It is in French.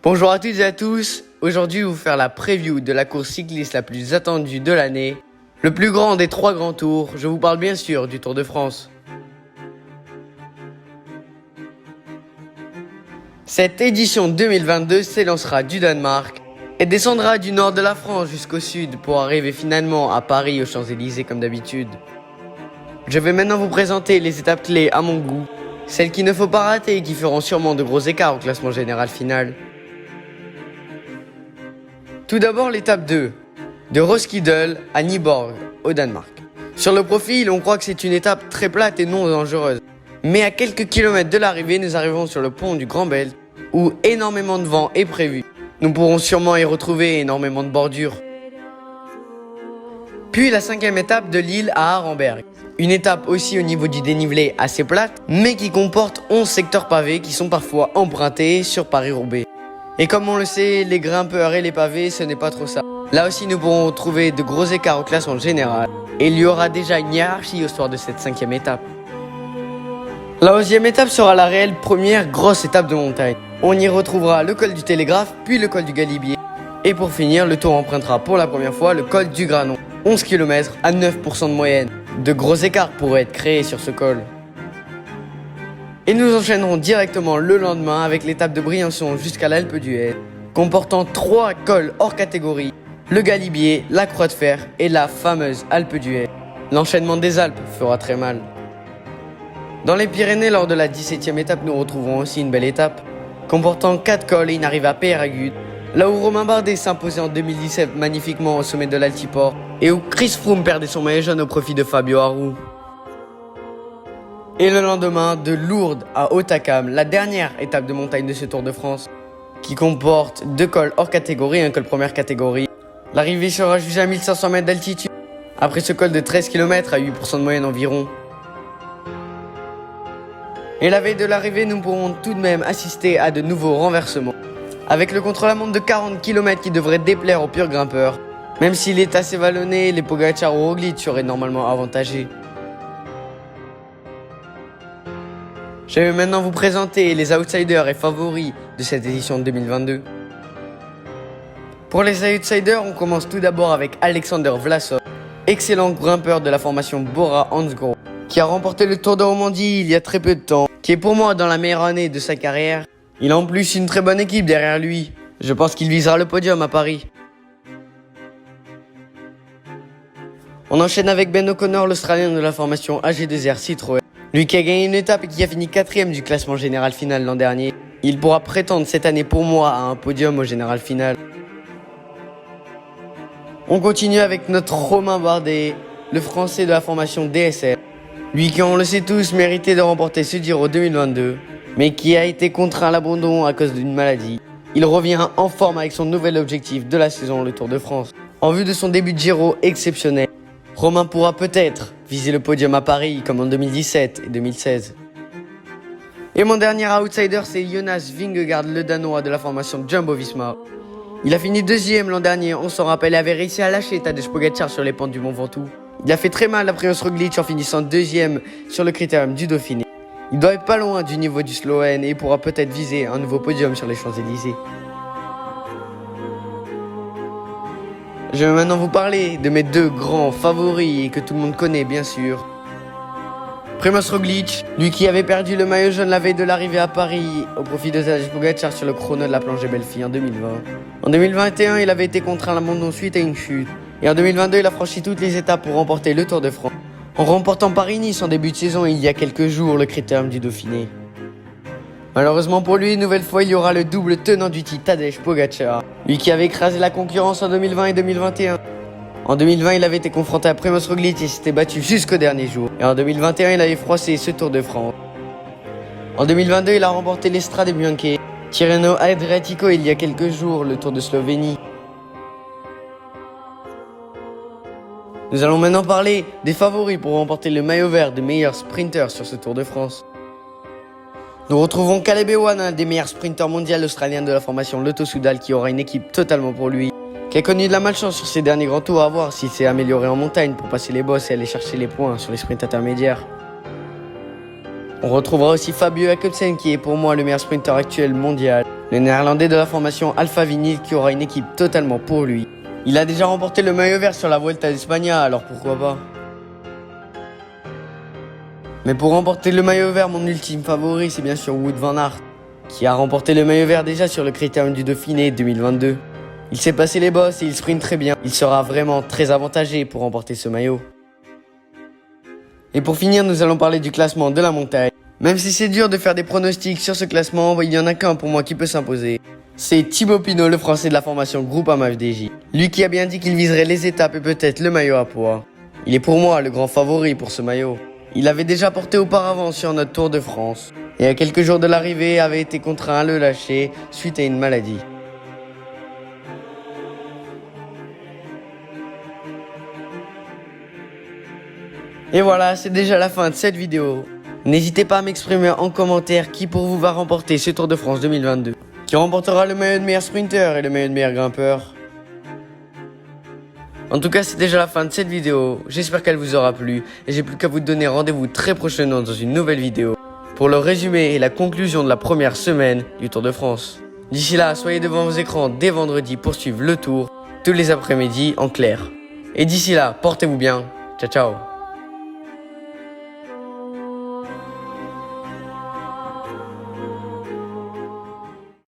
Bonjour à toutes et à tous, aujourd'hui je vais vous faire la preview de la course cycliste la plus attendue de l'année, le plus grand des 3 grands tours, je vous parle bien sûr du Tour de France. Cette édition 2022 s'élancera du Danemark et descendra du nord de la France jusqu'au sud pour arriver finalement à Paris aux Champs-Élysées comme d'habitude. Je vais maintenant vous présenter les étapes clés à mon goût, celles qu'il ne faut pas rater et qui feront sûrement de gros écarts au classement général final. Tout d'abord l'étape 2, de Roskilde à Nyborg, au Danemark. Sur le profil, on croit que c'est une étape très plate et non dangereuse. Mais à quelques kilomètres de l'arrivée, nous arrivons sur le pont du Grand Belt, où énormément de vent est prévu. Nous pourrons sûrement y retrouver énormément de bordures. Puis la 5e étape de Lille à Arenberg. Une étape aussi au niveau du dénivelé assez plate, mais qui comporte 11 secteurs pavés qui sont parfois empruntés sur Paris-Roubaix. Et comme on le sait, les grimpeurs et les pavés, ce n'est pas trop ça. Là aussi, nous pourrons trouver de gros écarts au classement général. Et il y aura déjà une hiérarchie au soir de cette 5e étape. La 11e étape sera la réelle première grosse étape de montagne. On y retrouvera le col du Télégraphe, puis le col du Galibier. Et pour finir, le tour empruntera pour la première fois le col du Granon. 11 km à 9% de moyenne. De gros écarts pourraient être créés sur ce col. Et nous enchaînerons directement le lendemain avec l'étape de Briançon jusqu'à l'Alpe d'Huez, comportant 3 cols hors catégorie, le Galibier, la Croix de Fer et la fameuse Alpe d'Huez. L'enchaînement des Alpes fera très mal. Dans les Pyrénées, lors de la 17e étape, nous retrouverons aussi une belle étape, comportant 4 cols et une arrivée à Peyragudes, là où Romain Bardet s'imposait en 2017 magnifiquement au sommet de l'Altiport, et où Chris Froome perdait son maillot jaune au profit de Fabio Aru. Et le lendemain, de Lourdes à Hautacam, la dernière étape de montagne de ce Tour de France, qui comporte 2 cols hors catégorie et un col première catégorie. L'arrivée sera jugée à 1500 mètres d'altitude, après ce col de 13 km à 8% de moyenne environ. Et la veille de l'arrivée, nous pourrons tout de même assister à de nouveaux renversements, avec le contre-la-montre de 40 km qui devrait déplaire aux purs grimpeurs. Même s'il est assez vallonné, les Pogacar ou Roglic seraient normalement avantagés. Je vais maintenant vous présenter les outsiders et favoris de cette édition 2022. Pour les outsiders, on commence tout d'abord avec Alexander Vlasov, excellent grimpeur de la formation Bora-Hansgrohe, qui a remporté le Tour de Romandie il y a très peu de temps, qui est pour moi dans la meilleure année de sa carrière. Il a en plus une très bonne équipe derrière lui. Je pense qu'il visera le podium à Paris. On enchaîne avec Ben O'Connor, l'Australien de la formation AG2R Citroën. Lui qui a gagné une étape et qui a fini 4e du classement général final l'an dernier. Il pourra prétendre cette année pour moi à un podium au général final. On continue avec notre Romain Bardet, le Français de la formation DSR. Lui qui, on le sait tous, méritait de remporter ce Giro 2022, mais qui a été contraint à l'abandon à cause d'une maladie. Il revient en forme avec son nouvel objectif de la saison, le Tour de France. En vue de son début de Giro exceptionnel, Romain pourra peut-être viser le podium à Paris comme en 2017 et 2016. Et mon dernier outsider, c'est Jonas Vingegaard, le Danois de la formation Jumbo-Visma. Il a fini 2e l'an dernier, on s'en rappelle, et avait réussi à lâcher Tadej Pogacar sur les pentes du Mont Ventoux. Il a fait très mal après Roglic en finissant 2e sur le critérium du Dauphiné. Il doit être pas loin du niveau du Slovène et pourra peut-être viser un nouveau podium sur les Champs-Élysées. Je vais maintenant vous parler de mes 2 grands favoris et que tout le monde connaît bien sûr. Primož Roglic, lui qui avait perdu le maillot jaune la veille de l'arrivée à Paris au profit de Tadej Pogacar sur le chrono de la planche des belles filles en 2020. En 2021, il avait été contraint à l'abandon suite à une chute. Et en 2022, il a franchi toutes les étapes pour remporter le Tour de France, en remportant Paris-Nice en début de saison et il y a quelques jours le critérium du Dauphiné. Malheureusement pour lui, une nouvelle fois, il y aura le double tenant du titre Tadej Pogacar, lui qui avait écrasé la concurrence en 2020 et 2021. En 2020, il avait été confronté à Primož Roglic et s'était battu jusqu'au dernier jour. Et en 2021, il avait froissé ce Tour de France. En 2022, il a remporté l'Strade Bianche, Tirreno Adriatico il y a quelques jours, le Tour de Slovénie. Nous allons maintenant parler des favoris pour remporter le maillot vert des meilleurs sprinters sur ce Tour de France. Nous retrouvons Caleb Ewan, un des meilleurs sprinters mondiaux australiens de la formation Lotto Soudal, qui aura une équipe totalement pour lui, qui a connu de la malchance sur ses derniers grands tours, à voir s'il s'est amélioré en montagne pour passer les bosses et aller chercher les points sur les sprints intermédiaires. On retrouvera aussi Fabio Jakobsen, qui est pour moi le meilleur sprinter actuel mondial, le néerlandais de la formation Alpha Vinyl qui aura une équipe totalement pour lui. Il a déjà remporté le maillot vert sur la Vuelta d'España, alors pourquoi pas. Mais pour remporter le maillot vert, mon ultime favori, c'est bien sûr Wout van Aert, qui a remporté le maillot vert déjà sur le Critérium du Dauphiné 2022. Il s'est passé les bosses et il sprint très bien. Il sera vraiment très avantagé pour remporter ce maillot. Et pour finir, nous allons parler du classement de la montagne. Même si c'est dur de faire des pronostics sur ce classement, il n'y en a qu'un pour moi qui peut s'imposer. C'est Thibaut Pinot, le français de la formation Groupama FDJ. Lui qui a bien dit qu'il viserait les étapes et peut-être le maillot à poids. Il est pour moi le grand favori pour ce maillot. Il l'avait déjà porté auparavant sur notre Tour de France. Et à quelques jours de l'arrivée, avait été contraint à le lâcher suite à une maladie. Et voilà, c'est déjà la fin de cette vidéo. N'hésitez pas à m'exprimer en commentaire qui pour vous va remporter ce Tour de France 2022. Qui remportera le maillot de meilleur sprinter et le maillot de meilleur grimpeur. En tout cas, c'est déjà la fin de cette vidéo. J'espère qu'elle vous aura plu. Et j'ai plus qu'à vous donner rendez-vous très prochainement dans une nouvelle vidéo. Pour le résumé et la conclusion de la première semaine du Tour de France. D'ici là, soyez devant vos écrans dès vendredi pour suivre le Tour. Tous les après-midi en clair. Et d'ici là, portez-vous bien. Ciao ciao.